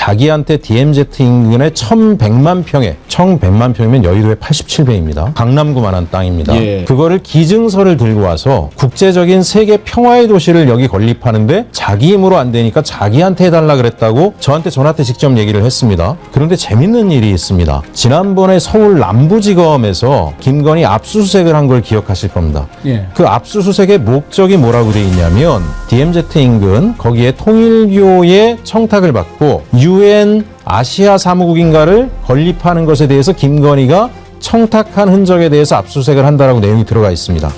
자기한테 DMZ 인근의 1100만 평이면 여의도의 87배입니다. 강남구만한 땅입니다. 예. 그거를 기증서를 들고 와서 국제적인 세계 평화의 도시를 여기 건립하는데 자기 힘으로 안 되니까 자기한테 해달라 그랬다고 저한테 전화 때 직접 얘기를 했습니다. 그런데 재밌는 일이 있습니다. 지난번에 서울 남부지검에서 김건희 압수수색을 한 걸 기억하실 겁니다. 예. 그 압수수색의 목적이 뭐라고 돼 있냐면 DMZ 인근 거기에 통일교의 청탁을 받고 UN 아시아 사무국인가를 건립하는 것에 대해서 김건희가 청탁한 흔적에 대해서 압수수색을 한다라고 내용이 들어가 있습니다.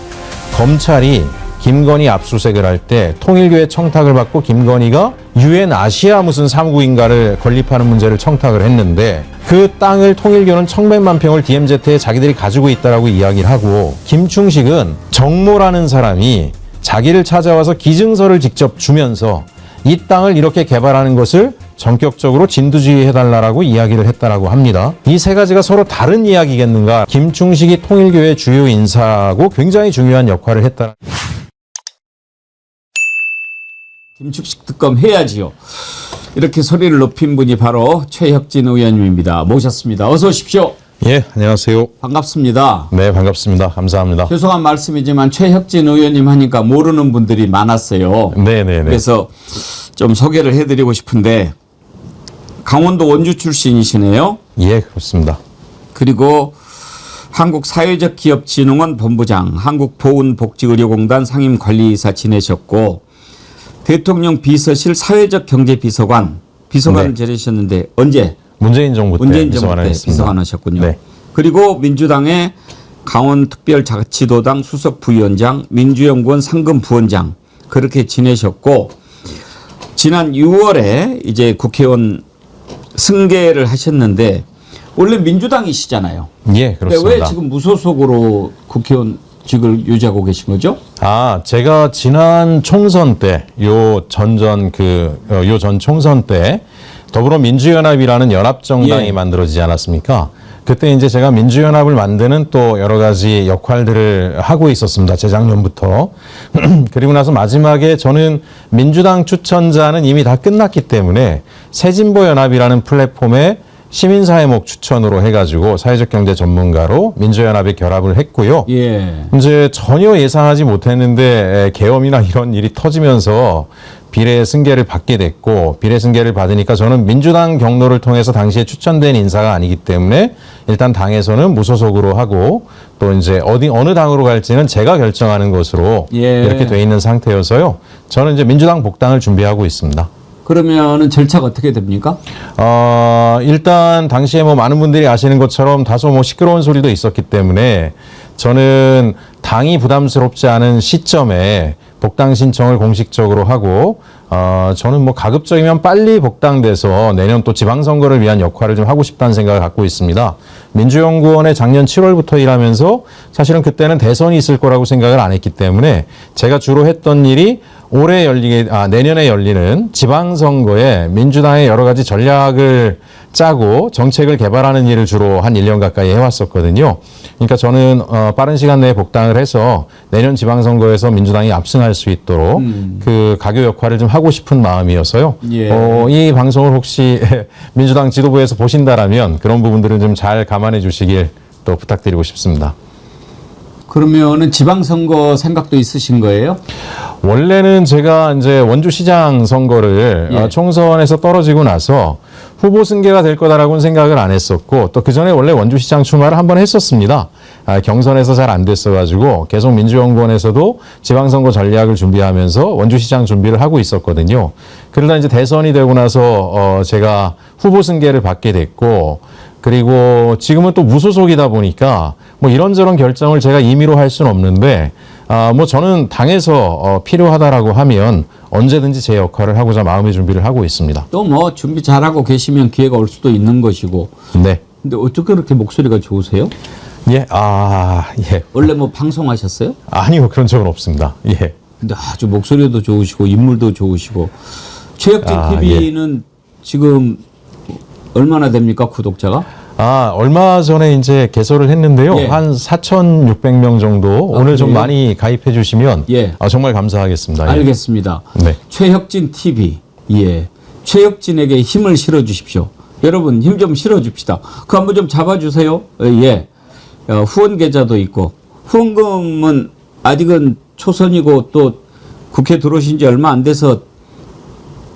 검찰이 김건희 압수수색을 할 때 통일교의 청탁을 받고 김건희가 UN 아시아 무슨 사무국인가를 건립하는 문제를 청탁을 했는데 그 땅을 통일교는 1100만 평을 DMZ에 자기들이 가지고 있다라고 이야기를 하고 김충식은 정모라는 사람이 자기를 찾아와서 기증서를 직접 주면서 이 땅을 이렇게 개발하는 것을 전격적으로 진두지휘해달라고 이야기를 했다라고 합니다. 이 세 가지가 서로 다른 이야기겠는가? 김충식이 통일교의 주요 인사고 굉장히 중요한 역할을 했다. 김충식 특검 해야지요. 이렇게 소리를 높인 분이 바로 최혁진 의원님입니다. 모셨습니다. 어서 오십시오. 예, 안녕하세요. 반갑습니다. 네, 반갑습니다. 감사합니다. 죄송한 말씀이지만 최혁진 의원님 하니까 모르는 분들이 많았어요. 네네네. 그래서 좀 소개를 해드리고 싶은데 강원도 원주 출신이시네요. 예, 그렇습니다. 그리고 한국사회적기업진흥원 본부장, 한국보훈복지의료공단 상임관리이사 지내셨고 대통령 비서실 사회적경제비서관을 네. 지내셨는데 언제? 문재인 정부 때 문재인 정부 비서관을 때 했습니다. 비서관 하셨군요. 네. 그리고 민주당의 강원특별자치도당 수석부위원장, 민주연구원 상금부원장 그렇게 지내셨고 지난 6월에 이제 국회의원 승계를 하셨는데 원래 민주당이시잖아요. 예, 근데 그렇습니다. 왜 지금 무소속으로 국회의원직을 유지하고 계신 거죠? 제가 지난 총선 때, 요 전 총선 때 더불어민주연합이라는 연합정당이 예. 만들어지지 않았습니까? 그때 이제 제가 민주연합을 만드는 또 여러 가지 역할들을 하고 있었습니다. 재작년부터. 그리고 나서 마지막에 저는 민주당 추천자는 이미 다 끝났기 때문에 새진보연합이라는 플랫폼에 시민사회목 추천으로 해가지고 사회적 경제 전문가로 민주연합에 결합을 했고요. 예. 이제 전혀 예상하지 못했는데 계엄이나 이런 일이 터지면서 비례 승계를 받게 됐고 비례 승계를 받으니까 저는 민주당 경로를 통해서 당시에 추천된 인사가 아니기 때문에 일단 당에서는 무소속으로 하고 또 이제 어느 당으로 갈지는 제가 결정하는 것으로 예. 이렇게 돼 있는 상태여서요. 저는 이제 민주당 복당을 준비하고 있습니다. 그러면은 절차가 어떻게 됩니까? 일단 당시에 뭐 많은 분들이 아시는 것처럼 다소 뭐 시끄러운 소리도 있었기 때문에 저는 당이 부담스럽지 않은 시점에 복당 신청을 공식적으로 하고 저는 뭐 가급적이면 빨리 복당돼서 내년 또 지방선거를 위한 역할을 좀 하고 싶다는 생각을 갖고 있습니다. 민주연구원에 작년 7월부터 일하면서 사실은 그때는 대선이 있을 거라고 생각을 안 했기 때문에 제가 주로 했던 일이 내년에 열리는 지방선거에 민주당의 여러 가지 전략을 짜고 정책을 개발하는 일을 주로 한 1년 가까이 해왔었거든요. 그러니까 저는 빠른 시간 내에 복당을 해서 내년 지방선거에서 민주당이 압승할 수 있도록 그 가교 역할을 좀 하고 싶은 마음이어서요. 예. 이 방송을 혹시 민주당 지도부에서 보신다라면 그런 부분들은 좀 잘 감안해 주시길 또 부탁드리고 싶습니다. 그러면은 지방선거 생각도 있으신 거예요? 원래는 제가 이제 원주시장 선거를 예. 총선에서 떨어지고 나서 후보 승계가 될 거다라고는 생각을 안 했었고 또 그 전에 원래 원주시장 출마를 한번 했었습니다. 경선에서 잘 안 됐어가지고 계속 민주연구원에서도 지방선거 전략을 준비하면서 원주시장 준비를 하고 있었거든요. 그러다 이제 대선이 되고 나서 제가 후보 승계를 받게 됐고 그리고 지금은 또 무소속이다 보니까 뭐 이런저런 결정을 제가 임의로 할 수는 없는데 뭐 저는 당에서 필요하다라고 하면 언제든지 제 역할을 하고자 마음의 준비를 하고 있습니다. 또 뭐 준비 잘하고 계시면 기회가 올 수도 있는 것이고. 네. 근데 어떻게 그렇게 목소리가 좋으세요? 예, 예. 원래 뭐 방송하셨어요? 아니요, 그런 적은 없습니다. 예. 근데 아주 목소리도 좋으시고 인물도 좋으시고. 최혁진 TV는 지금 얼마나 됩니까, 구독자가? 얼마 전에 이제 개설을 했는데요. 예. 한 4,600명 정도 오늘 좀 그래요? 많이 가입해 주시면 예. 정말 감사하겠습니다. 예. 알겠습니다. 네. 최혁진 TV. 예. 최혁진에게 힘을 실어 주십시오. 여러분 힘 좀 실어 줍시다. 그 한번 좀 잡아주세요. 예. 후원 계좌도 있고 후원금은 아직은 초선이고 또 국회 들어오신 지 얼마 안 돼서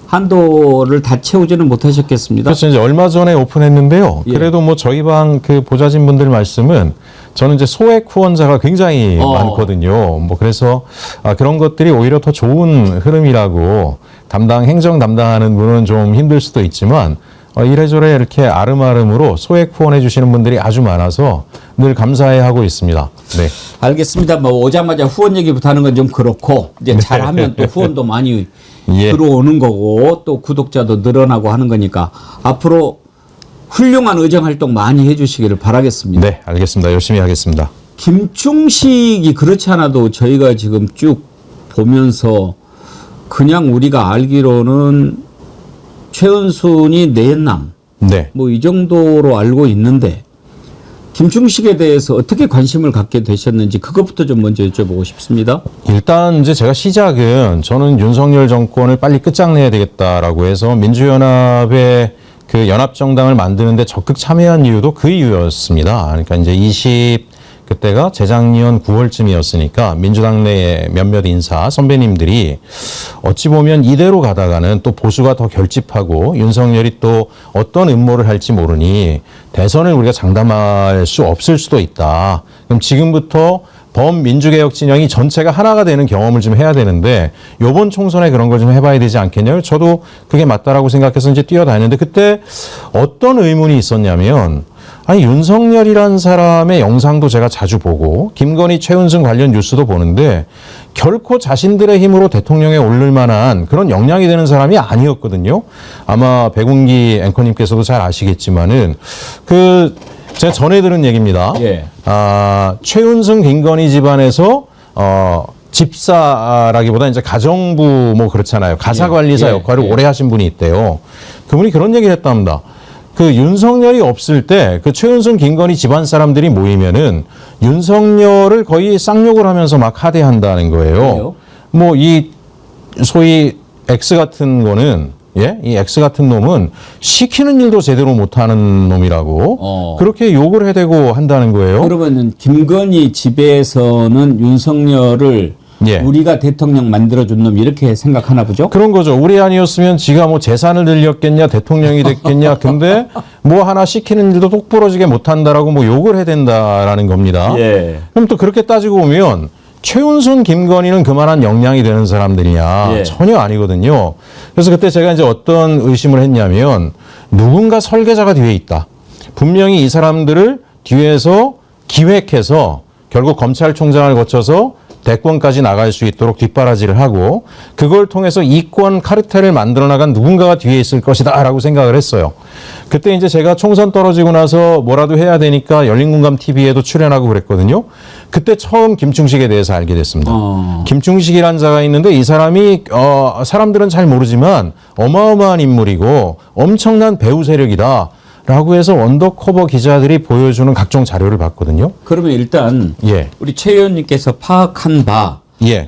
한도를 다 채우지는 못하셨겠습니다. 그래서 이제 얼마 전에 오픈했는데요. 예. 그래도 뭐 저희 방 그 보좌진 분들 말씀은 저는 이제 소액 후원자가 굉장히 많거든요. 뭐 그래서 그런 것들이 오히려 더 좋은 흐름이라고 행정 담당하는 분은 좀 힘들 수도 있지만 이래저래 이렇게 아름아름으로 소액 후원해 주시는 분들이 아주 많아서 늘 감사해 하고 있습니다. 네. 알겠습니다. 뭐 오자마자 후원 얘기부터 하는 건 좀 그렇고 이제 잘하면 또 후원도 많이 예. 들어오는 거고 또 구독자도 늘어나고 하는 거니까 앞으로 훌륭한 의정 활동 많이 해주시기를 바라겠습니다. 네, 알겠습니다. 열심히 하겠습니다. 김충식이 그렇지 않아도 저희가 지금 쭉 보면서 그냥 우리가 알기로는 최은순이 내연남 네. 뭐 이 정도로 알고 있는데 김충식에 대해서 어떻게 관심을 갖게 되셨는지 그것부터 좀 먼저 여쭤보고 싶습니다. 일단 이제 제가 시작은 저는 윤석열 정권을 빨리 끝장내야 되겠다라고 해서 민주연합의 그 연합정당을 만드는데 적극 참여한 이유도 그 이유였습니다. 그러니까 이제 그때가 재작년 9월쯤이었으니까 민주당 내 몇몇 인사 선배님들이 어찌 보면 이대로 가다가는 또 보수가 더 결집하고 윤석열이 또 어떤 음모를 할지 모르니 대선을 우리가 장담할 수 없을 수도 있다. 그럼 지금부터 범민주개혁 진영이 전체가 하나가 되는 경험을 좀 해야 되는데 요번 총선에 그런 걸 좀 해봐야 되지 않겠냐고 저도 그게 맞다라고 생각해서 이제 뛰어다녔는데 그때 어떤 의문이 있었냐면 아니 윤석열이란 사람의 영상도 제가 자주 보고 김건희 최은순 관련 뉴스도 보는데 결코 자신들의 힘으로 대통령에 오를 만한 그런 역량이 되는 사람이 아니었거든요. 아마 백운기 앵커님께서도 잘 아시겠지만은 제가 전해 들은 얘기입니다. 예. 최은순 김건희 집안에서 집사라기보다 이제 가정부 뭐 그렇잖아요. 가사관리사 역할을 오래 하신 분이 있대요. 그분이 그런 얘기를 했답니다. 그 윤석열이 없을 때 그 최은순 김건희 집안 사람들이 모이면은 윤석열을 거의 쌍욕을 하면서 막 하대한다는 거예요. 그래요? 뭐 이 소위 X 같은 거는 이 X 같은 놈은 시키는 일도 제대로 못하는 놈이라고 그렇게 욕을 해대고 한다는 거예요. 그러면은 김건희 집에서는 윤석열을 우리가 대통령 만들어준 놈 이렇게 생각하나 보죠? 그런 거죠. 우리 아니었으면 지가 뭐 재산을 늘렸겠냐, 대통령이 됐겠냐. 근데 뭐 하나 시키는 일도 똑부러지게 못한다라고 뭐 욕을 해댄다라는 겁니다. 예. 그럼 또 그렇게 따지고 보면 최은순, 김건희는 그만한 역량이 되는 사람들이냐? 전혀 아니거든요. 그래서 그때 제가 이제 어떤 의심을 했냐면 누군가 설계자가 뒤에 있다. 분명히 이 사람들을 뒤에서 기획해서 결국 검찰총장을 거쳐서 대권까지 나갈 수 있도록 뒷바라지를 하고 그걸 통해서 이권 카르텔을 만들어 나간 누군가가 뒤에 있을 것이다라고 생각을 했어요. 그때 이제 제가 총선 떨어지고 나서 뭐라도 해야 되니까 열린공감 TV에도 출연하고 그랬거든요. 그때 처음 김충식에 대해서 알게 됐습니다. 김충식이라는 자가 있는데 이 사람이 사람들은 잘 모르지만 어마어마한 인물이고 엄청난 배우 세력이다. 라고 해서 언더커버 기자들이 보여주는 각종 자료를 봤거든요. 그러면 일단 우리 최 의원님께서 파악한 바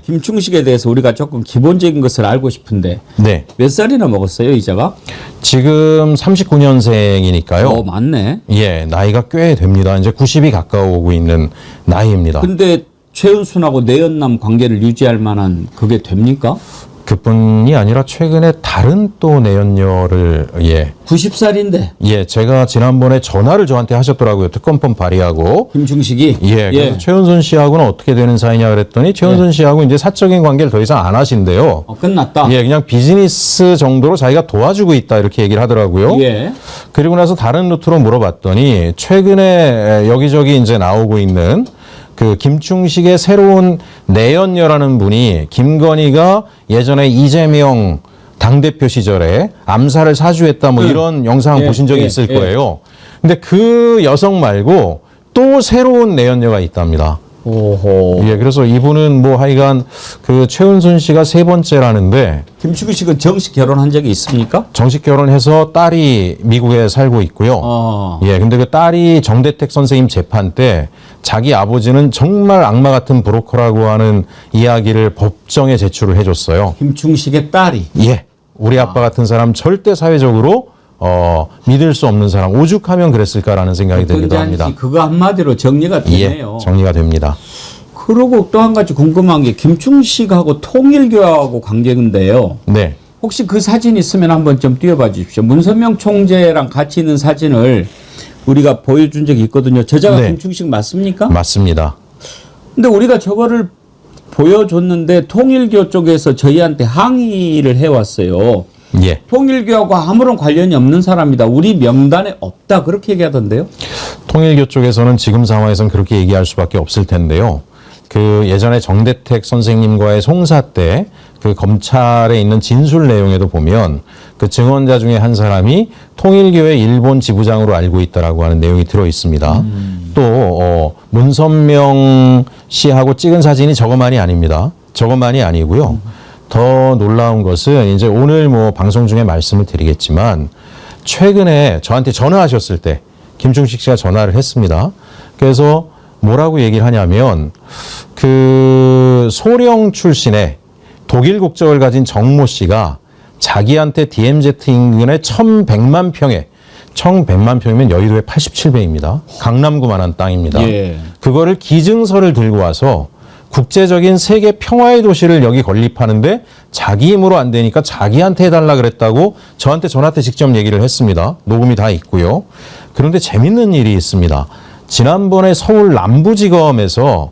김충식에 대해서 우리가 조금 기본적인 것을 알고 싶은데 몇 살이나 먹었어요, 이자가? 지금 39년생이니까요. 맞네. 나이가 꽤 됩니다. 이제 90이 가까워오고 있는 나이입니다. 근데 최은순하고 내연남 관계를 유지할 만한 그게 됩니까? 그뿐이 아니라 최근에 다른 또 내연녀를 90살인데 제가 지난번에 전화를 저한테 하셨더라고요. 특검법 발의하고 김충식이 그래서 최은순 씨하고는 어떻게 되는 사이냐 그랬더니 최은순 씨하고 이제 사적인 관계를 더 이상 안 하신대요. 끝났다. 그냥 비즈니스 정도로 자기가 도와주고 있다 이렇게 얘기를 하더라고요. 그리고 나서 다른 루트로 물어봤더니 최근에 여기저기 이제 나오고 있는 그 김충식의 새로운 내연녀라는 분이 김건희가 예전에 이재명 당대표 시절에 암살을 사주했다 뭐 이런 영상 보신 적이 있을 거예요. 근데 그 여성 말고 또 새로운 내연녀가 있답니다. 그래서 이분은 뭐 하여간 그 최은순 씨가 세 번째라는데 김충식은 정식 결혼한 적이 있습니까? 정식 결혼해서 딸이 미국에 살고 있고요. 근데 그 딸이 정대택 선생님 재판 때 자기 아버지는 정말 악마 같은 브로커라고 하는 이야기를 법정에 제출을 해줬어요. 김충식의 딸이? 우리 아빠 같은 사람 절대 사회적으로 믿을 수 없는 사람, 오죽하면 그랬을까라는 생각이 들기도 합니다. 그거 한마디로 정리가 되네요. 예, 정리가 됩니다. 그리고 또 한 가지 궁금한 게 김충식하고 통일교하고 관계인데요. 네. 혹시 그 사진 있으면 한번 좀 띄워봐 주십시오. 문선명 총재랑 같이 있는 사진을 우리가 보여준 적이 있거든요. 저자가 네. 김충식 맞습니까? 맞습니다. 근데 우리가 저거를 보여줬는데 통일교 쪽에서 저희한테 항의를 해왔어요. 예. 통일교하고 아무런 관련이 없는 사람이다. 우리 명단에 없다. 그렇게 얘기하던데요. 통일교 쪽에서는 지금 상황에서는 그렇게 얘기할 수밖에 없을 텐데요. 그 예전에 정대택 선생님과의 송사 때 그 검찰에 있는 진술 내용에도 보면 그 증언자 중에 한 사람이 통일교의 일본 지부장으로 알고 있다라고 하는 내용이 들어 있습니다. 또 문선명 씨하고 찍은 사진이 저것만이 아닙니다. 저것만이 아니고요. 더 놀라운 것은 이제 오늘 뭐 방송 중에 말씀을 드리겠지만 최근에 저한테 전화하셨을 때 김충식 씨가 전화를 했습니다. 그래서 뭐라고 얘기를 하냐면 그 소령 출신의 독일 국적을 가진 정모 씨가 자기한테 DMZ 인근의 1100만 평에 1100만 평이면 여의도의 87배입니다. 강남구만한 땅입니다. 예. 그거를 기증서를 들고 와서 국제적인 세계 평화의 도시를 여기 건립하는데 자기 힘으로 안 되니까 자기한테 해달라 그랬다고 저한테 전화 때 직접 얘기를 했습니다. 녹음이 다 있고요. 그런데 재밌는 일이 있습니다. 지난번에 서울 남부지검에서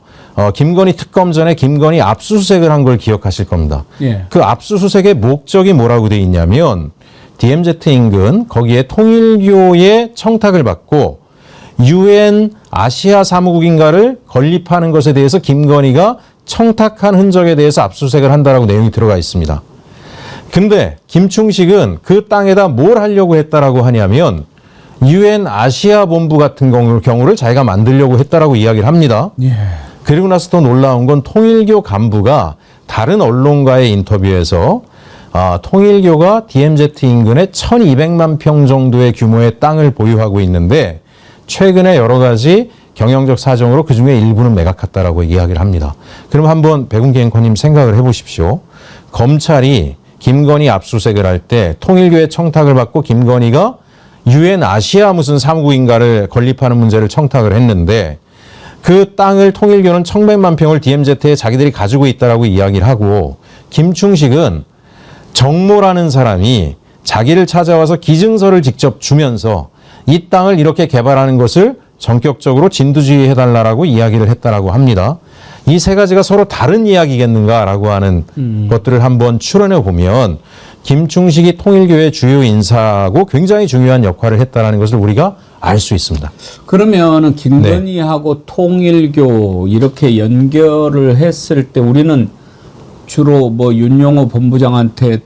김건희 특검 전에 김건희 압수수색을 한 걸 기억하실 겁니다. 예. 그 압수수색의 목적이 뭐라고 돼 있냐면 DMZ 인근 거기에 통일교의 청탁을 받고 UN 아시아 사무국인가를 건립하는 것에 대해서 김건희가 청탁한 흔적에 대해서 압수수색을 한다라고 내용이 들어가 있습니다. 근데 김충식은 그 땅에다 뭘 하려고 했다라고 하냐면 UN 아시아 본부 같은 경우를 자기가 만들려고 했다라고 이야기를 합니다. 예. 그리고 나서 더 놀라운 건 통일교 간부가 다른 언론과의 인터뷰에서 통일교가 DMZ 인근에 1200만 평 정도의 규모의 땅을 보유하고 있는데 최근에 여러 가지 경영적 사정으로 그중에 일부는 매각했다라고 이야기를 합니다. 그럼 한번 백운기 앵커님 생각을 해보십시오. 검찰이 김건희 압수수색을 할 때 통일교의 청탁을 받고 김건희가 UN 아시아 무슨 사무국인가를 건립하는 문제를 청탁을 했는데 그 땅을 통일교는 1100만 평을 DMZ에 자기들이 가지고 있다라고 이야기를 하고 김충식은 정모라는 사람이 자기를 찾아와서 기증서를 직접 주면서 이 땅을 이렇게 개발하는 것을 전격적으로 진두지휘해달라고 이야기를 했다라고 합니다. 이 세 가지가 서로 다른 이야기겠는가라고 하는 것들을 한번 추론해 보면 김충식이 통일교의 주요 인사고 굉장히 중요한 역할을 했다라는 것을 우리가 알 수 있습니다. 그러면은 김건희하고 통일교 이렇게 연결을 했을 때 우리는 주로 뭐 윤용호 본부장한테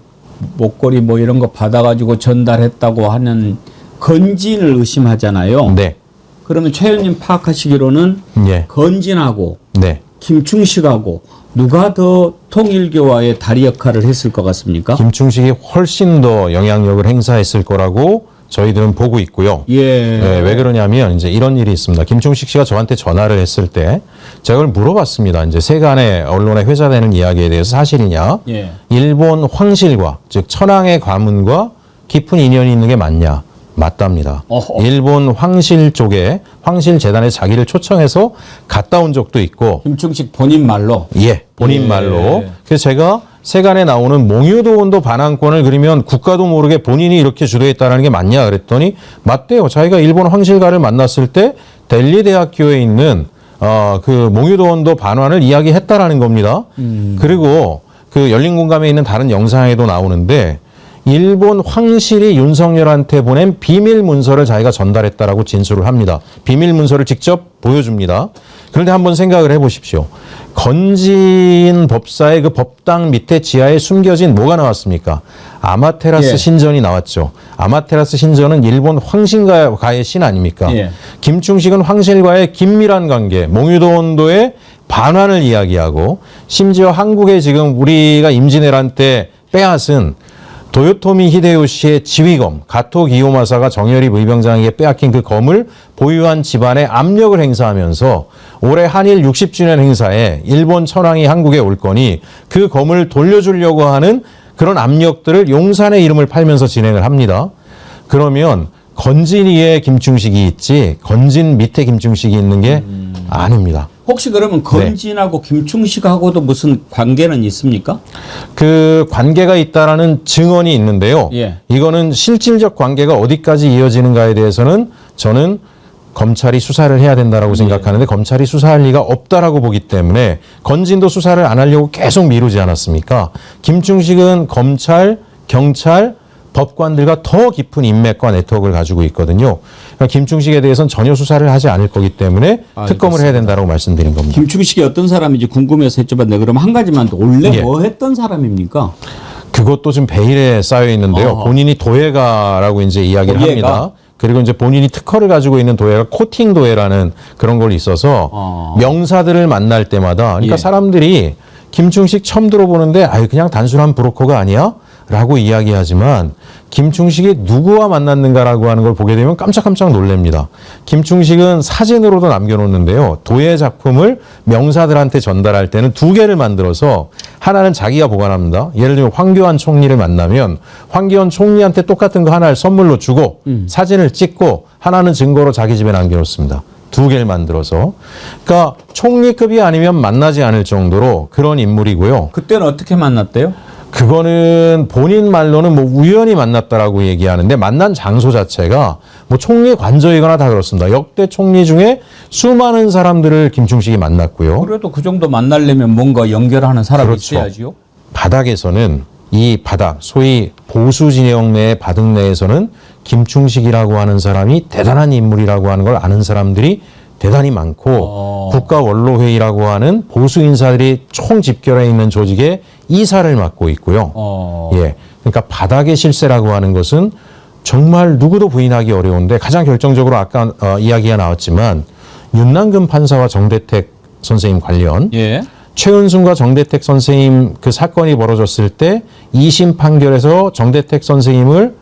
목걸이 뭐 이런 거 받아가지고 전달했다고 하는 건진을 의심하잖아요. 네. 그러면 최 의원님 파악하시기로는 예. 건진하고 네. 김충식하고 누가 더 통일교와의 다리 역할을 했을 것 같습니까? 김충식이 훨씬 더 영향력을 행사했을 거라고 저희들은 보고 있고요. 예. 네, 왜 그러냐면 이제 이런 일이 있습니다. 김충식 씨가 저한테 전화를 했을 때 제가 그걸 물어봤습니다. 이제 세간의 언론에 회자되는 이야기에 대해서 사실이냐? 예. 일본 황실과 즉 천황의 가문과 깊은 인연이 있는 게 맞냐? 맞답니다. 어허. 일본 황실 쪽에 황실 재단에 자기를 초청해서 갔다 온 적도 있고, 김충식 본인 말로. 예, 본인 예. 말로. 그래서 제가 세간에 나오는 몽유도 온도 반환권을 그리면 국가도 모르게 본인이 이렇게 주도했다는 게 맞냐 그랬더니 맞대요. 자기가 일본 황실가를 만났을 때 델리 대학교에 있는 그 몽유도 온도 반환을 이야기했다라는 겁니다. 그리고 그 열린 공감에 있는 다른 영상에도 나오는데 일본 황실이 윤석열한테 보낸 비밀 문서를 자기가 전달했다라고 진술을 합니다. 비밀 문서를 직접 보여줍니다. 그런데 한번 생각을 해보십시오. 건진 법사의 그 법당 밑에 지하에 숨겨진 뭐가 나왔습니까? 아마테라스 예. 신전이 나왔죠. 아마테라스 신전은 일본 황실과의 신 아닙니까? 예. 김충식은 황실과의 긴밀한 관계, 몽유도 온도의 반환을 이야기하고 심지어 한국에 지금 우리가 임진왜란 때 빼앗은 도요토미 히데요시의 지휘검 가토 기요마사가 정열입 의병장에게 빼앗긴 그 검을 보유한 집안에 압력을 행사하면서 올해 한일 60주년 행사에 일본 천황이 한국에 올 거니 그 검을 돌려주려고 하는 그런 압력들을 용산의 이름을 팔면서 진행을 합니다. 그러면 건진 위에 김충식이 있지 건진 밑에 김충식이 있는 게 아닙니다. 혹시 그러면 건진하고 김충식하고도 무슨 관계는 있습니까? 그 관계가 있다라는 증언이 있는데요. 예. 이거는 실질적 관계가 어디까지 이어지는가에 대해서는 저는 검찰이 수사를 해야 된다라고 생각하는데 검찰이 수사할 리가 없다라고 보기 때문에 건진도 수사를 안 하려고 계속 미루지 않았습니까? 김충식은 검찰, 경찰, 법관들과 더 깊은 인맥과 네트워크를 가지고 있거든요. 그러니까 김충식에 대해서는 전혀 수사를 하지 않을 거기 때문에 특검을 해야 된다라고 말씀드린 겁니다. 김충식이 어떤 사람인지 궁금해서 여쭤봤는데 그럼 한 가지만 더. 원래 예. 뭐 했던 사람입니까? 그것도 지금 베일에 쌓여 있는데요. 본인이 도예가라고 이제 이야기를 도예가? 합니다. 그리고 이제 본인이 특허를 가지고 있는 도예가 코팅 도예라는 그런 걸 있어서 명사들을 만날 때마다 그러니까 예. 사람들이 김충식 처음 들어보는데 아유 그냥 단순한 브로커가 아니야? 라고 이야기하지만 김충식이 누구와 만났는가라고 하는 걸 보게 되면 깜짝깜짝 놀랍니다. 김충식은 사진으로도 남겨놓는데요. 도예 작품을 명사들한테 전달할 때는 두 개를 만들어서 하나는 자기가 보관합니다. 예를 들면 황교안 총리를 만나면 황교안 총리한테 똑같은 거 하나를 선물로 주고 사진을 찍고 하나는 증거로 자기 집에 남겨놓습니다. 두 개를 만들어서. 그러니까 총리급이 아니면 만나지 않을 정도로 그런 인물이고요. 그때는 어떻게 만났대요? 그거는 본인 말로는 뭐 우연히 만났다라고 얘기하는데 만난 장소 자체가 뭐 총리 관저이거나 다 그렇습니다. 역대 총리 중에 수많은 사람들을 김충식이 만났고요. 그래도 그 정도 만나려면 뭔가 연결하는 사람이 그렇죠. 있어야지요. 바닥에서는 이 바닥, 소위 보수 진영 내 바닥 내에서는 김충식이라고 하는 사람이 대단한 인물이라고 하는 걸 아는 사람들이 대단히 많고 국가원로회의라고 하는 보수 인사들이 총 집결해 있는 조직의 이사를 맡고 있고요. 예, 그러니까 바닥의 실세라고 하는 것은 정말 누구도 부인하기 어려운데 가장 결정적으로 아까 이야기가 나왔지만 윤남근 판사와 정대택 선생님 관련 예. 최은순과 정대택 선생님 그 사건이 벌어졌을 때 2심 판결에서 정대택 선생님을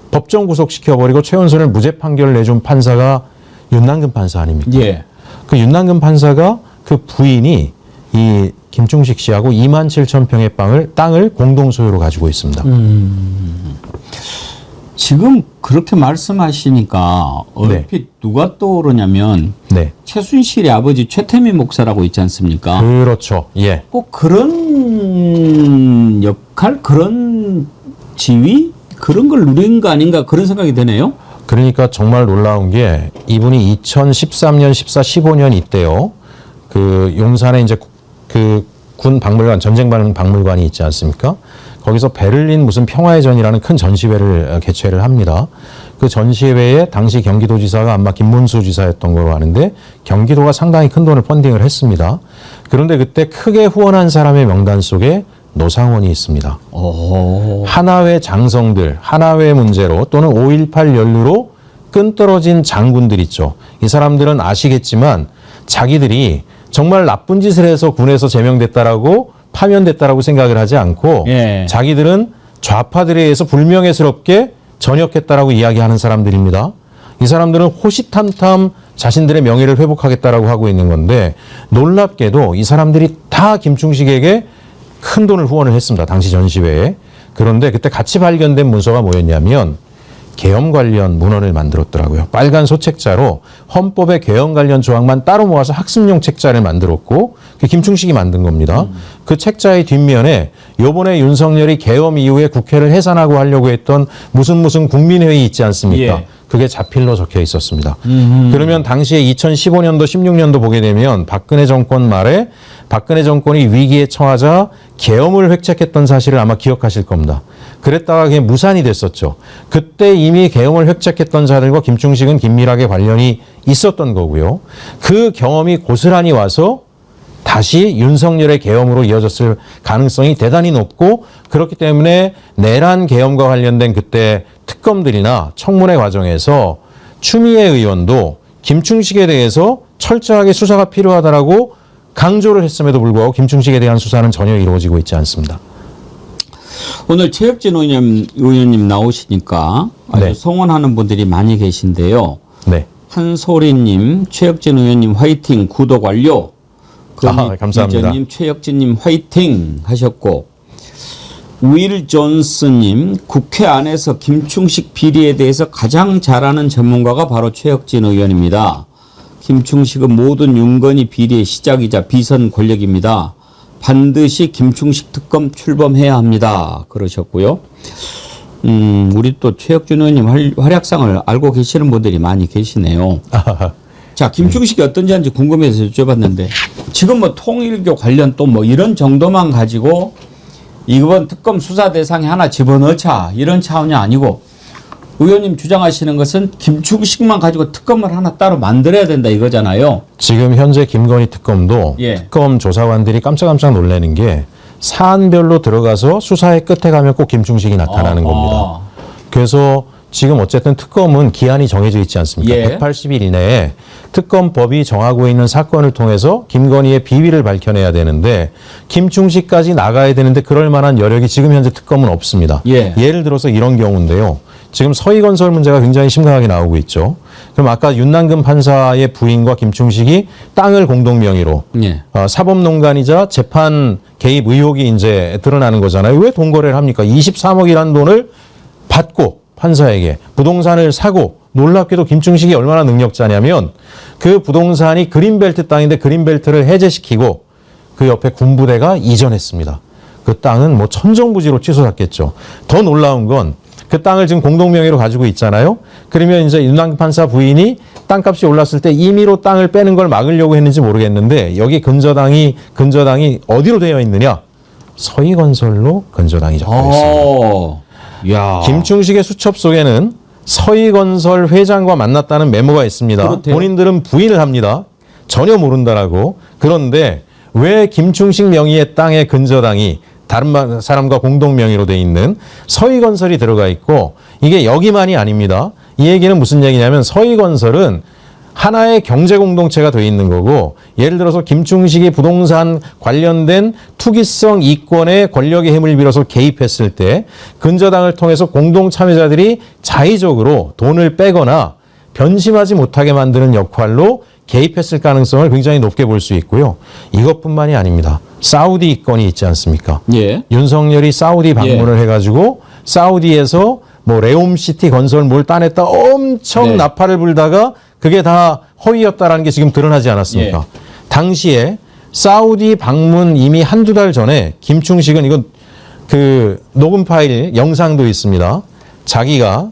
법정 구속시켜버리고 최은순을 무죄 판결을 내준 판사가 윤남근 판사 아닙니까? 예. 그 윤남근 판사가 그 부인이 이 김충식 씨하고 2만 7천 평의 땅을 공동 소유로 가지고 있습니다. 지금 그렇게 말씀하시니까 얼핏 누가 떠오르냐면 네. 최순실의 아버지 최태민 목사라고 있지 않습니까? 그렇죠. 예. 꼭 그런 역할, 그런 지위, 그런 걸 누린 거 아닌가 그런 생각이 드네요. 그러니까 정말 놀라운 게 이분이 2013년, 14, 15년 이때요. 그 용산에 이제 그 군 박물관, 전쟁 박물관이 있지 않습니까? 거기서 베를린 무슨 평화의 전이라는 큰 전시회를 개최를 합니다. 그 전시회에 당시 경기도지사가 아마 김문수 지사였던 걸로 아는데 경기도가 상당히 큰 돈을 펀딩을 했습니다. 그런데 그때 크게 후원한 사람의 명단 속에 노상원이 있습니다. 하나회 장성들, 하나회 문제로 또는 5.18 연루로 끈떨어진 장군들 있죠. 이 사람들은 아시겠지만 자기들이 정말 나쁜 짓을 해서 군에서 제명됐다라고 파면됐다라고 생각을 하지 않고 예. 자기들은 좌파들에 의해서 불명예스럽게 전역했다라고 이야기하는 사람들입니다. 이 사람들은 호시탐탐 자신들의 명예를 회복하겠다라고 하고 있는 건데 놀랍게도 이 사람들이 다 김충식에게 큰 돈을 후원을 했습니다. 당시 전시회에. 그런데 그때 같이 발견된 문서가 뭐였냐면 계엄 관련 문헌을 만들었더라고요. 빨간 소책자로 헌법의 계엄 관련 조항만 따로 모아서 학습용 책자를 만들었고 그 김충식이 만든 겁니다. 그 책자의 뒷면에 요번에 윤석열이 계엄 이후에 국회를 해산하고 하려고 했던 무슨 국민회의 있지 않습니까? 예. 그게 자필로 적혀 있었습니다. 그러면 당시에 2015년도, 16년도 보게 되면 박근혜 정권 말에 박근혜 정권이 위기에 처하자 계엄을 획책했던 사실을 아마 기억하실 겁니다. 그랬다가 그게 무산이 됐었죠. 그때 이미 계엄을 획책했던 자들과 김충식은 긴밀하게 관련이 있었던 거고요. 그 경험이 고스란히 와서 다시 윤석열의 계엄으로 이어졌을 가능성이 대단히 높고 그렇기 때문에 내란 계엄과 관련된 그때 특검들이나 청문회 과정에서 추미애 의원도 김충식에 대해서 철저하게 수사가 필요하다라고 강조를 했음에도 불구하고 김충식에 대한 수사는 전혀 이루어지고 있지 않습니다. 오늘 최혁진 의원님 나오시니까 아주 네. 성원하는 분들이 많이 계신데요. 네. 한소리님, 최혁진 의원님 화이팅, 구독 완료. 감사합니다. 님 최혁진님 화이팅 하셨고 윌 존스님, 국회 안에서 김충식 비리에 대해서 가장 잘 아는 전문가가 바로 최혁진 의원입니다. 김충식은 모든 윤건희 비리의 시작이자 비선 권력입니다. 반드시 김충식 특검 출범해야 합니다. 그러셨고요. 우리 또 최혁진 의원님 활약상을 알고 계시는 분들이 많이 계시네요. 자, 김충식이 어떤지 한지 궁금해서 여쭤봤는데 지금 뭐 통일교 관련 또 뭐 이런 정도만 가지고 이번 특검 수사 대상에 하나 집어넣자 이런 차원이 아니고 의원님 주장하시는 것은 김충식만 가지고 특검을 하나 따로 만들어야 된다 이거잖아요. 지금 현재 김건희 특검도 예. 특검 조사관들이 깜짝깜짝 놀라는 게 사안별로 들어가서 수사의 끝에 가면 꼭 김충식이 나타나는 겁니다. 그래서 지금 어쨌든 특검은 기한이 정해져 있지 않습니까? 예. 180일 이내에 특검법이 정하고 있는 사건을 통해서 김건희의 비위를 밝혀내야 되는데 김충식까지 나가야 되는데 그럴 만한 여력이 지금 현재 특검은 없습니다. 예. 예를 들어서 이런 경우인데요. 지금 서희건설 문제가 굉장히 심각하게 나오고 있죠. 그럼 아까 윤남근 판사의 부인과 김충식이 땅을 공동 명의로 예. 사법농단이자 재판 개입 의혹이 이제 드러나는 거잖아요. 왜 돈 거래를 합니까? 23억이라는 돈을 받고 판사에게 부동산을 사고 놀랍게도 김충식이 얼마나 능력자냐면 그 부동산이 그린벨트 땅인데 그린벨트를 해제시키고 그 옆에 군부대가 이전했습니다. 그 땅은 뭐 천정부지로 취소됐겠죠. 더 놀라운 건 그 땅을 지금 공동명의로 가지고 있잖아요. 그러면 이제 윤남근 판사 부인이 땅값이 올랐을 때 임의로 땅을 빼는 걸 막으려고 했는지 모르겠는데 여기 근저당이 어디로 되어 있느냐? 서희건설로 근저당이 적혀 있습니다. 야. 김충식의 수첩 속에는 서희건설 회장과 만났다는 메모가 있습니다. 그렇대요. 본인들은 부인을 합니다. 전혀 모른다라고. 그런데 왜 김충식 명의의 땅의 근저당이 다른 사람과 공동 명의로 돼 있는 서희건설이 들어가 있고 이게 여기만이 아닙니다. 이 얘기는 무슨 얘기냐면 서희건설은 하나의 경제 공동체가 돼 있는 거고 예를 들어서 김충식이 부동산 관련된 투기성 이권의 권력의 힘을 빌어서 개입했을 때 근저당을 통해서 공동 참여자들이 자의적으로 돈을 빼거나 변심하지 못하게 만드는 역할로 개입했을 가능성을 굉장히 높게 볼 수 있고요. 이것뿐만이 아닙니다. 사우디 이권이 있지 않습니까? 예. 윤석열이 사우디 방문을 해가지고 사우디에서 뭐 레옴시티 건설 뭘 따냈다 엄청 네. 나팔을 불다가 그게 다 허위였다라는 게 지금 드러나지 않았습니까? 예. 당시에 사우디 방문 이미 한두 달 전에 김충식은 이건 그 녹음 파일 영상도 있습니다. 자기가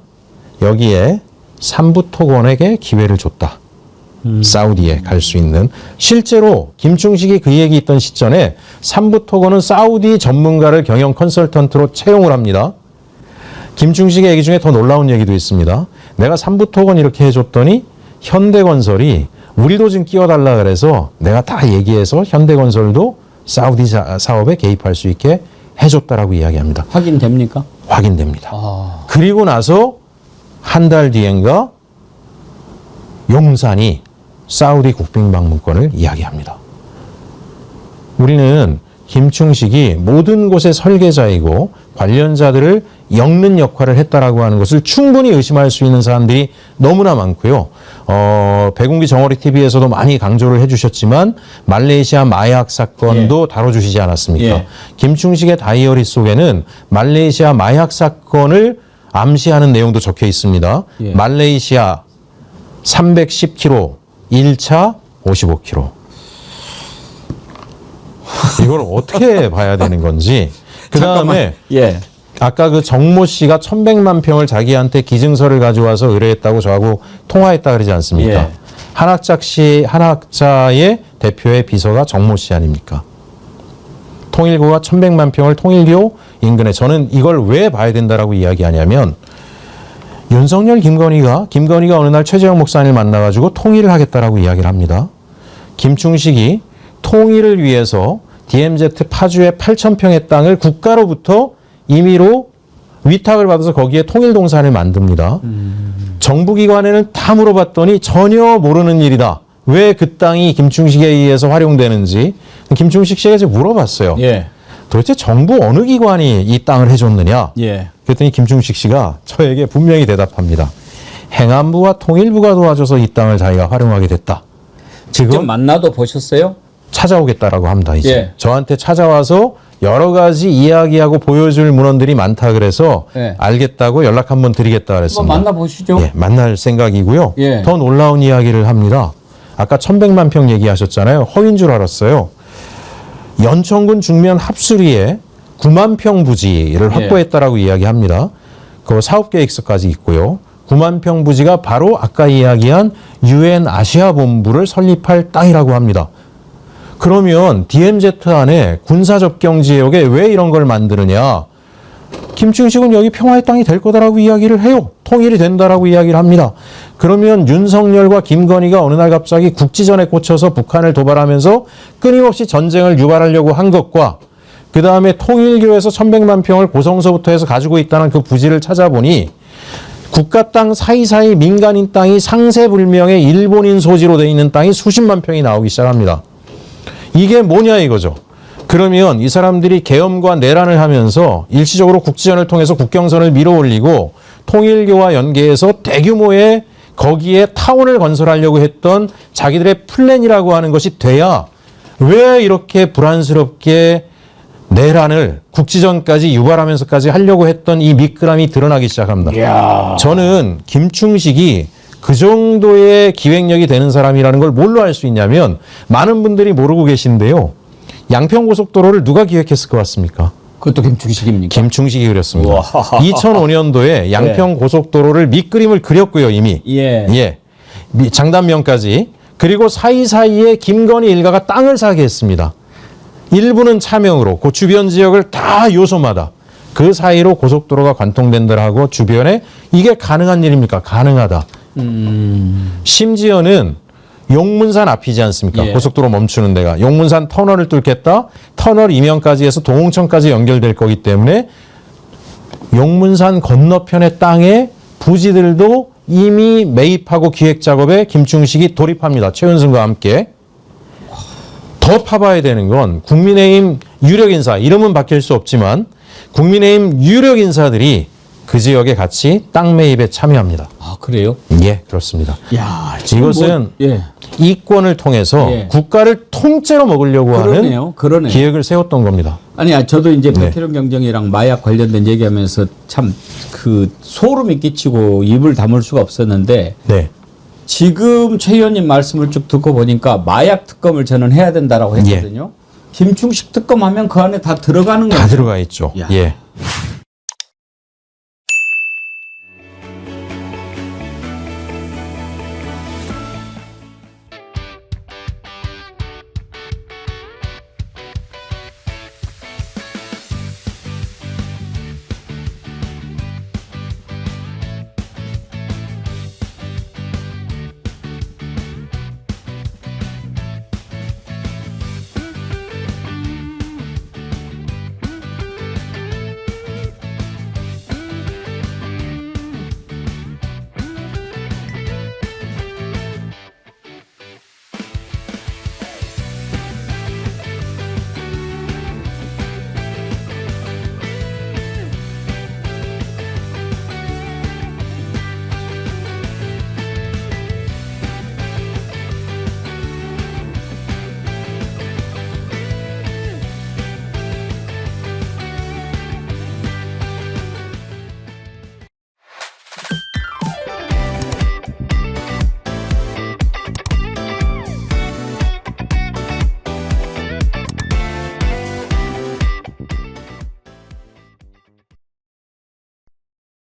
여기에 삼부토건에게 기회를 줬다. 사우디에 갈 수 있는. 실제로 김충식이 그 얘기 있던 시점에 삼부토건은 사우디 전문가를 경영 컨설턴트로 채용을 합니다. 김충식의 얘기 중에 더 놀라운 얘기도 있습니다. 내가 삼부토건 이렇게 해줬더니 현대건설이 우리도 좀 끼워달라 그래서 내가 다 얘기해서 현대건설도 사우디 사업에 개입할 수 있게 해줬다라고 이야기합니다. 확인됩니까? 확인됩니다. 그리고 나서 한 달 뒤엔가 용산이 사우디 국빈 방문권을 이야기합니다. 우리는 김충식이 모든 곳의 설계자이고 관련자들을 엮는 역할을 했다라고 하는 것을 충분히 의심할 수 있는 사람들이 너무나 많고요. 백운기 정어리 TV에서도 많이 강조를 해주셨지만 말레이시아 마약 사건도 다뤄주시지 않았습니까? 예. 김충식의 다이어리 속에는 말레이시아 마약 사건을 암시하는 내용도 적혀 있습니다. 예. 말레이시아 310kg, 1차 55kg. 이걸 어떻게 봐야 되는 건지. 그 다음에 예. 아까 그 정모 씨가 1100만 평을 자기한테 기증서를 가져와서 의뢰했다고 저하고 통화했다 그러지 않습니까? 예. 한학자의 대표의 비서가 정모 씨 아닙니까? 통일교가 1100만 평을 통일교 인근에 저는 이걸 왜 봐야 된다라고 이야기하냐면 윤석열 김건희가 어느 날 최재형 목사님을 만나가지고 통일을 하겠다라고 이야기를 합니다. 김충식이 통일을 위해서 DMZ 파주의 8,000평의 땅을 국가로부터 임의로 위탁을 받아서 거기에 통일동산을 만듭니다. 정부기관에는 다 물어봤더니 전혀 모르는 일이다. 왜 그 땅이 김충식에 의해서 활용되는지 김충식 씨에게 제가 물어봤어요. 예. 도대체 정부 어느 기관이 이 땅을 해줬느냐? 예. 그랬더니 김충식 씨가 저에게 분명히 대답합니다. 행안부와 통일부가 도와줘서 이 땅을 자기가 활용하게 됐다. 직접 지금 만나도 보셨어요? 찾아오겠다라고 합니다. 이제 예. 저한테 찾아와서 여러 가지 이야기하고 보여줄 문헌들이 많다 그래서 예. 알겠다고 연락 한번 드리겠다 한번 그랬습니다. 만나보시죠. 예, 만날 생각이고요. 예. 더 놀라운 이야기를 합니다. 아까 1100만 평 얘기하셨잖아요. 허위인 줄 알았어요. 연천군 중면 합수리에 9만 평 부지를 예. 확보했다라고 이야기합니다. 그 사업계획서까지 있고요. 9만 평 부지가 바로 아까 이야기한 UN 아시아 본부를 설립할 땅이라고 합니다. 그러면 DMZ 안에 군사접경 지역에 왜 이런 걸 만드느냐? 김충식은 여기 평화의 땅이 될 거다라고 이야기를 해요. 통일이 된다라고 이야기를 합니다. 그러면 윤석열과 김건희가 어느 날 갑자기 국지전에 꽂혀서 북한을 도발하면서 끊임없이 전쟁을 유발하려고 한 것과 그 다음에 통일교에서 1100만 평을 고성서부터 해서 가지고 있다는 그 부지를 찾아보니 국가 땅 사이사이 민간인 땅이 상세불명의 일본인 소지로 돼 있는 땅이 수십만 평이 나오기 시작합니다. 이게 뭐냐 이거죠. 그러면 이 사람들이 계엄과 내란을 하면서 일시적으로 국지전을 통해서 국경선을 밀어올리고 통일교와 연계해서 대규모의 거기에 타운을 건설하려고 했던 자기들의 플랜이라고 하는 것이 돼야 왜 이렇게 불안스럽게 내란을 국지전까지 유발하면서까지 하려고 했던 이 미끄럼이 드러나기 시작합니다. 이야. 저는 김충식이 그 정도의 기획력이 되는 사람이라는 걸 뭘로 알 수 있냐면 많은 분들이 모르고 계신데요. 양평고속도로를 누가 기획했을 것 같습니까? 그것도 김충식입니까? 김충식이 그렸습니다. 우와. 2005년도에 양평고속도로를 밑그림을 그렸고요, 이미. 예. 예. 장단면까지. 그리고 사이사이에 김건희 일가가 땅을 사게 했습니다. 일부는 차명으로 그 주변 지역을 다 요소마다 그 사이로 고속도로가 관통된다라고 주변에 이게 가능한 일입니까? 가능하다. 심지어는 용문산 앞이지 않습니까? 예. 고속도로 멈추는 데가. 용문산 터널을 뚫겠다. 터널 이면까지 해서 동홍천까지 연결될 거기 때문에 용문산 건너편의 땅에 부지들도 이미 매입하고 기획 작업에 김충식이 돌입합니다. 최은순과 함께. 더 파봐야 되는 건 국민의힘 유력 인사, 이름은 바뀔 수 없지만 국민의힘 유력 인사들이 그 지역에 같이 땅 매입에 참여합니다. 아, 그래요? 예, 그렇습니다. 야, 이것은 예. 이권을 통해서 예. 국가를 통째로 먹으려고 그러네요. 하는 기획을 세웠던 겁니다. 아니, 저도 이제 네. 백혜련 경정이랑 마약 관련된 얘기하면서 참 그 소름이 끼치고 입을 다물 수가 없었는데 네. 지금 최 의원님 말씀을 쭉 듣고 보니까 마약 특검을 저는 해야 된다라고 했거든요. 김충식 특검하면 그 안에 다 들어가는 거예요. 다 들어가 있죠. 야. 예.